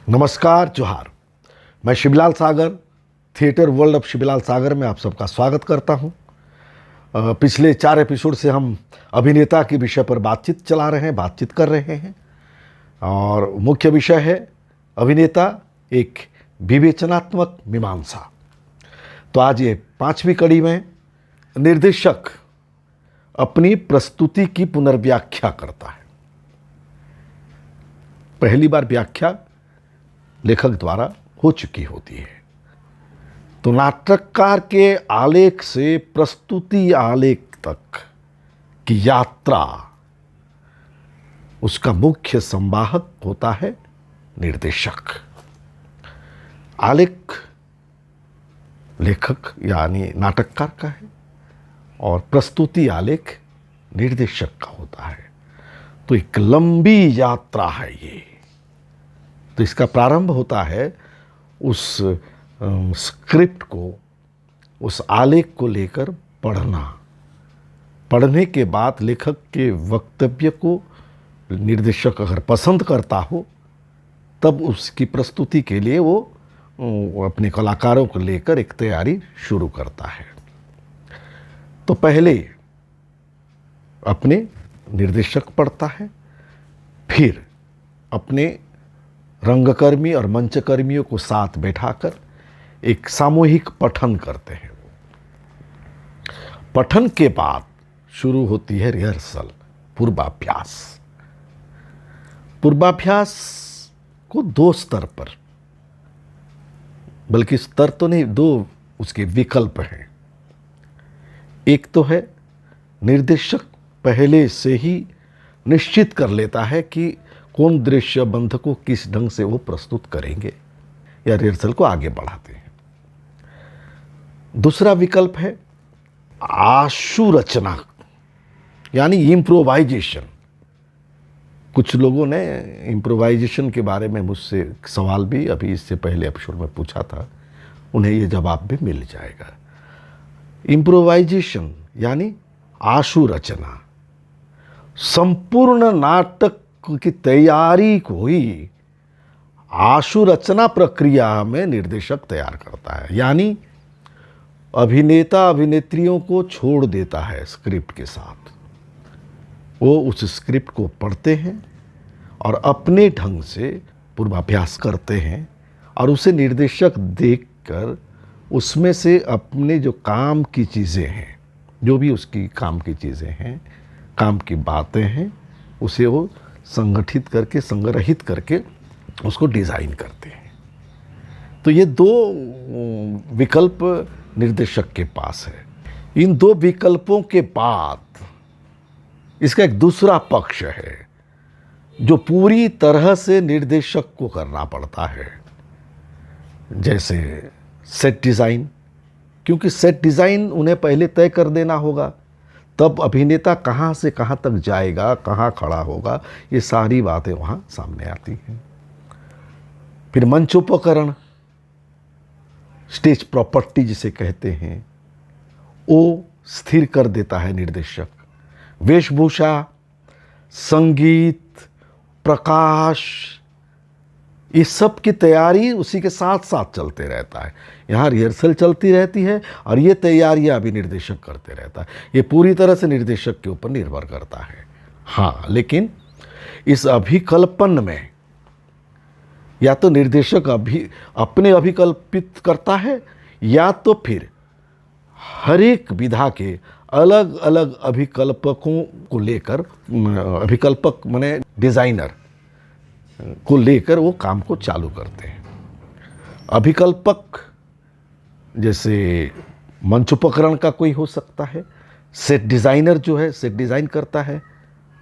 नमस्कार जोहार। मैं शिवलाल सागर, थिएटर वर्ल्ड ऑफ शिवलाल सागर में आप सबका स्वागत करता हूं। पिछले 4 एपिसोड से हम अभिनेता के विषय पर बातचीत कर रहे हैं और मुख्य विषय है अभिनेता एक विवेचनात्मक मीमांसा। तो आज ये 5वीं कड़ी में निर्देशक अपनी प्रस्तुति की पुनर्व्याख्या करता है। पहली बार व्याख्या लेखक द्वारा हो चुकी होती है। तो नाटककार के आलेख से प्रस्तुति आलेख तक की यात्रा, उसका मुख्य संवाहक होता है निर्देशक। आलेख लेखक यानी नाटककार का है और प्रस्तुति आलेख निर्देशक का होता है। तो एक लंबी यात्रा है ये। तो इसका प्रारंभ होता है उस स्क्रिप्ट को, उस आलेख को लेकर पढ़ने के बाद लेखक के वक्तव्य को निर्देशक अगर पसंद करता हो तब उसकी प्रस्तुति के लिए वो अपने कलाकारों को लेकर एक तैयारी शुरू करता है। तो पहले अपने निर्देशक पढ़ता है, फिर अपने रंगकर्मी और मंचकर्मियों को साथ बैठाकर एक सामूहिक पठन करते हैं। पठन के बाद शुरू होती है रिहर्सल, पूर्वाभ्यास। पूर्वाभ्यास को 2 स्तर पर, बल्कि स्तर तो नहीं, 2 उसके विकल्प हैं। एक तो है निर्देशक पहले से ही निश्चित कर लेता है कि कौन दृश्य बंध को किस ढंग से वो प्रस्तुत करेंगे या रिहर्सल को आगे बढ़ाते हैं। दूसरा विकल्प है आशु रचना यानी इम्प्रोवाइजेशन। कुछ लोगों ने इम्प्रोवाइजेशन के बारे में मुझसे सवाल भी अभी इससे पहले एपिसोड में पूछा था, उन्हें ये जवाब भी मिल जाएगा। इम्प्रोवाइजेशन यानी आशु रचना, संपूर्ण नाटक की तैयारी को ही आशु रचना प्रक्रिया में निर्देशक तैयार करता है। यानी अभिनेता अभिनेत्रियों को छोड़ देता है स्क्रिप्ट के साथ। वो उस स्क्रिप्ट को पढ़ते हैं और अपने ढंग से पूर्वाभ्यास करते हैं और उसे निर्देशक देखकर उसमें से अपने जो काम की चीज़ें हैं, जो भी उसकी काम की चीज़ें हैं, काम की बातें हैं, उसे वो संगठित करके, संग्रहित करके उसको डिज़ाइन करते हैं। तो ये 2 विकल्प निर्देशक के पास है। इन 2 विकल्पों के बाद इसका एक दूसरा पक्ष है जो पूरी तरह से निर्देशक को करना पड़ता है, जैसे सेट डिज़ाइन। क्योंकि सेट डिज़ाइन उन्हें पहले तय कर देना होगा, तब अभिनेता कहाँ से कहाँ तक जाएगा, कहाँ खड़ा होगा, ये सारी बातें वहाँ सामने आती हैं। फिर मंचोपकरण, स्टेज प्रॉपर्टी जिसे कहते हैं, वो स्थिर कर देता है निर्देशक। वेशभूषा, संगीत, प्रकाश, इस सब की तैयारी उसी के साथ साथ चलते रहता है। यहाँ रिहर्सल चलती रहती है और ये तैयारियाँ भी निर्देशक करते रहता है। ये पूरी तरह से निर्देशक के ऊपर निर्भर करता है। हाँ, लेकिन इस अभिकल्पन में या तो निर्देशक अपने अभिकल्पित करता है या तो फिर हर एक विधा के अलग अलग अभिकल्पकों को लेकर, अभिकल्पक माने डिज़ाइनर को लेकर वो काम को चालू करते हैं। अभिकल्पक जैसे मंचोपकरण का कोई हो सकता है, सेट डिज़ाइनर जो है सेट डिज़ाइन करता है,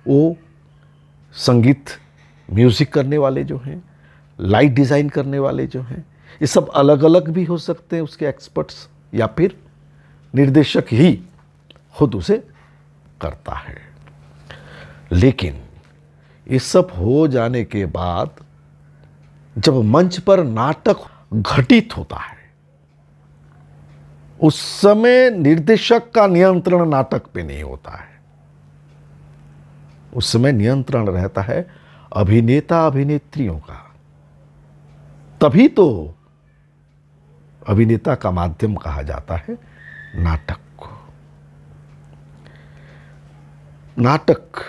वो संगीत म्यूज़िक करने वाले जो हैं, लाइट डिज़ाइन करने वाले जो हैं, ये सब अलग अलग भी हो सकते हैं उसके एक्सपर्ट्स, या फिर निर्देशक ही खुद उसे करता है। लेकिन ये सब हो जाने के बाद जब मंच पर नाटक घटित होता है, उस समय निर्देशक का नियंत्रण नाटक पे नहीं होता है। उस समय नियंत्रण रहता है अभिनेता अभिनेत्रियों का। तभी तो अभिनेता का माध्यम कहा जाता है नाटक को। नाटक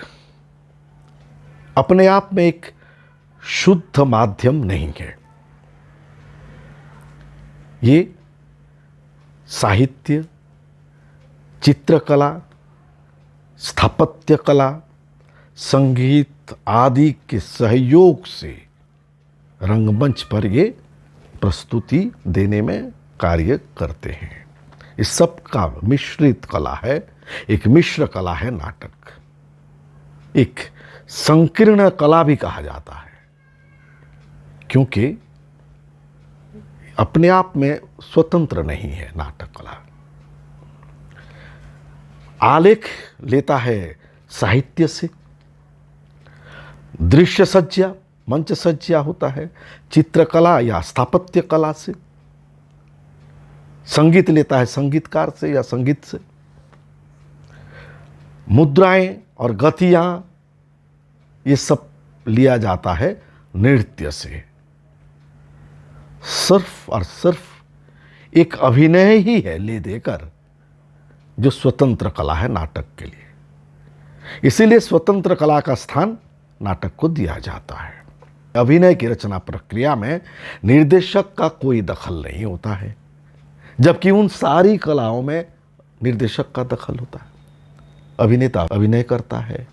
अपने आप में एक शुद्ध माध्यम नहीं है। ये साहित्य, चित्रकला, स्थापत्य कला, संगीत आदि के सहयोग से रंगमंच पर ये प्रस्तुति देने में कार्य करते हैं। इस सब का मिश्रित कला है, एक मिश्र कला है नाटक। एक संकीर्ण कला भी कहा जाता है, क्योंकि अपने आप में स्वतंत्र नहीं है नाटक कला। आलेख लेता है साहित्य से, दृश्य सज्जा, मंच सज्जा होता है चित्रकला या स्थापत्य कला से, संगीत लेता है संगीतकार से या संगीत से, मुद्राएं और गतियां ये सब लिया जाता है नृत्य से। सिर्फ और सिर्फ एक अभिनय ही है ले देकर जो स्वतंत्र कला है नाटक के लिए। इसीलिए स्वतंत्र कला का स्थान नाटक को दिया जाता है। अभिनय की रचना प्रक्रिया में निर्देशक का कोई दखल नहीं होता है, जबकि उन सारी कलाओं में निर्देशक का दखल होता है। अभिनेता अभिनय करता है,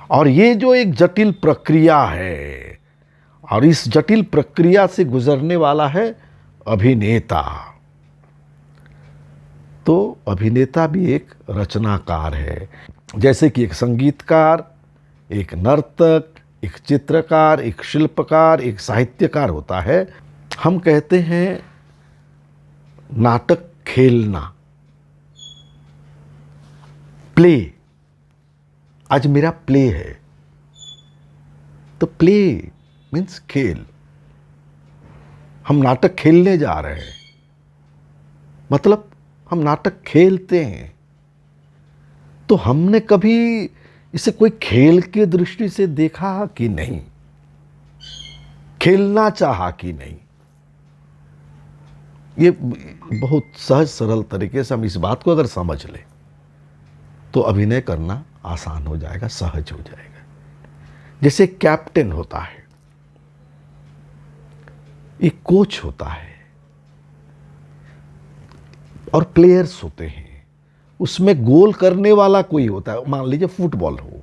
और ये जो एक जटिल प्रक्रिया है, और इस जटिल प्रक्रिया से गुजरने वाला है अभिनेता। तो अभिनेता भी एक रचनाकार है। जैसे कि एक संगीतकार, एक नर्तक, एक चित्रकार, एक शिल्पकार, एक साहित्यकार होता है। हम कहते हैं नाटक खेलना, प्ले। आज मेरा प्ले है, तो प्ले मीन्स खेल। हम नाटक खेलने जा रहे हैं, मतलब हम नाटक खेलते हैं। तो हमने कभी इसे कोई खेल के दृष्टि से देखा कि नहीं, खेलना चाहा कि नहीं। ये बहुत सहज सरल तरीके से हम इस बात को अगर समझ लें तो अभिनय करना आसान हो जाएगा, सहज हो जाएगा। जैसे कैप्टन होता है, एक कोच होता है, और प्लेयर्स होते हैं। उसमें गोल करने वाला कोई होता है। मान लीजिए फुटबॉल हो,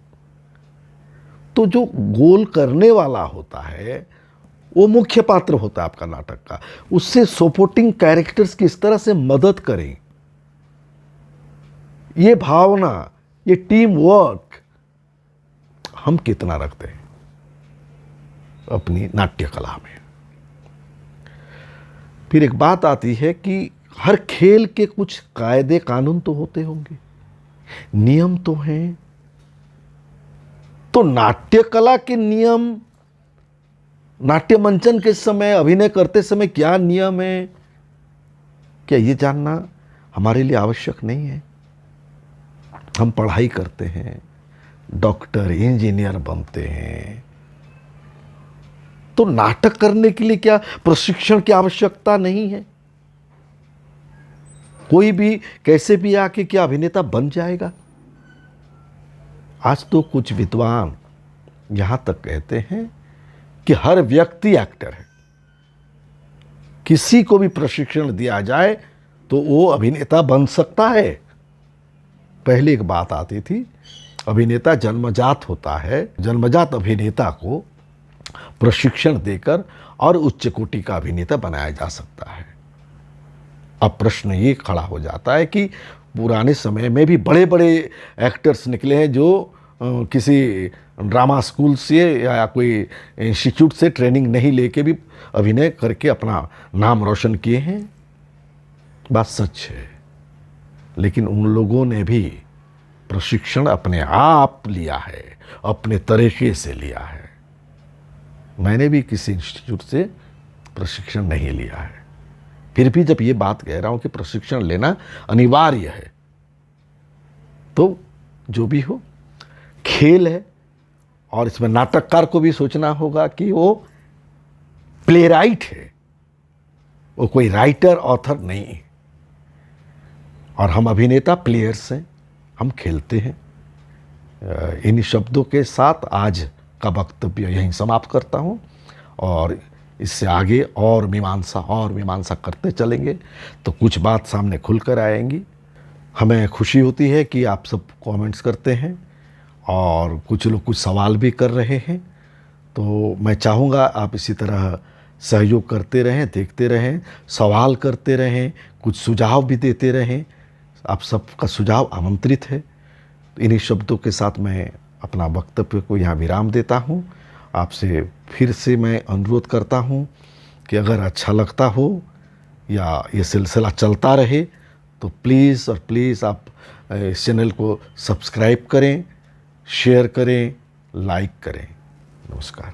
तो जो गोल करने वाला होता है वो मुख्य पात्र होता है आपका नाटक का। उससे सपोर्टिंग कैरेक्टर्स किस तरह से मदद करें, ये भावना, ये टीम वर्क हम कितना रखते हैं अपनी नाट्य कला में। फिर एक बात आती है कि हर खेल के कुछ कायदे कानून तो होते होंगे, नियम तो हैं। तो नाट्य कला के नियम, नाट्य मंचन के समय, अभिनय करते समय क्या नियम है, क्या ये जानना हमारे लिए आवश्यक नहीं है? हम पढ़ाई करते हैं, डॉक्टर, इंजीनियर बनते हैं, तो नाटक करने के लिए क्या प्रशिक्षण की आवश्यकता नहीं है? कोई भी कैसे भी आके क्या अभिनेता बन जाएगा? आज तो कुछ विद्वान यहां तक कहते हैं कि हर व्यक्ति एक्टर है। किसी को भी प्रशिक्षण दिया जाए तो वो अभिनेता बन सकता है। पहले एक बात आती थी, अभिनेता जन्मजात होता है, जन्मजात अभिनेता को प्रशिक्षण देकर और उच्च कोटि का अभिनेता बनाया जा सकता है। अब प्रश्न ये खड़ा हो जाता है कि पुराने समय में भी बड़े बड़े एक्टर्स निकले हैं जो किसी ड्रामा स्कूल से या कोई इंस्टीट्यूट से ट्रेनिंग नहीं लेके भी अभिनय करके अपना नाम रोशन किए हैं। बात सच है, लेकिन उन लोगों ने भी प्रशिक्षण अपने आप लिया है, अपने तरीके से लिया है। मैंने भी किसी इंस्टीट्यूट से प्रशिक्षण नहीं लिया है, फिर भी जब ये बात कह रहा हूं कि प्रशिक्षण लेना अनिवार्य है, तो जो भी हो खेल है, और इसमें नाटककार को भी सोचना होगा कि वो प्लेराइट है, वो कोई राइटर ऑथर नहीं है। और हम अभिनेता प्लेयर्स हैं, हम खेलते हैं। इन शब्दों के साथ आज का वक्तव्य यहीं समाप्त करता हूँ, और इससे आगे और मीमांसा करते चलेंगे तो कुछ बात सामने खुल कर आएंगी। हमें खुशी होती है कि आप सब कमेंट्स करते हैं और कुछ लोग कुछ सवाल भी कर रहे हैं, तो मैं चाहूँगा आप इसी तरह सहयोग करते रहें, देखते रहें, सवाल करते रहें, कुछ सुझाव भी देते रहें। आप सबका सुझाव आमंत्रित है। तो इन्हीं शब्दों के साथ मैं अपना वक्तव्य को यहाँ विराम देता हूँ। आपसे फिर से मैं अनुरोध करता हूँ कि अगर अच्छा लगता हो या ये सिलसिला चलता रहे तो प्लीज़ और प्लीज़ आप इस चैनल को सब्सक्राइब करें, शेयर करें, लाइक करें। नमस्कार।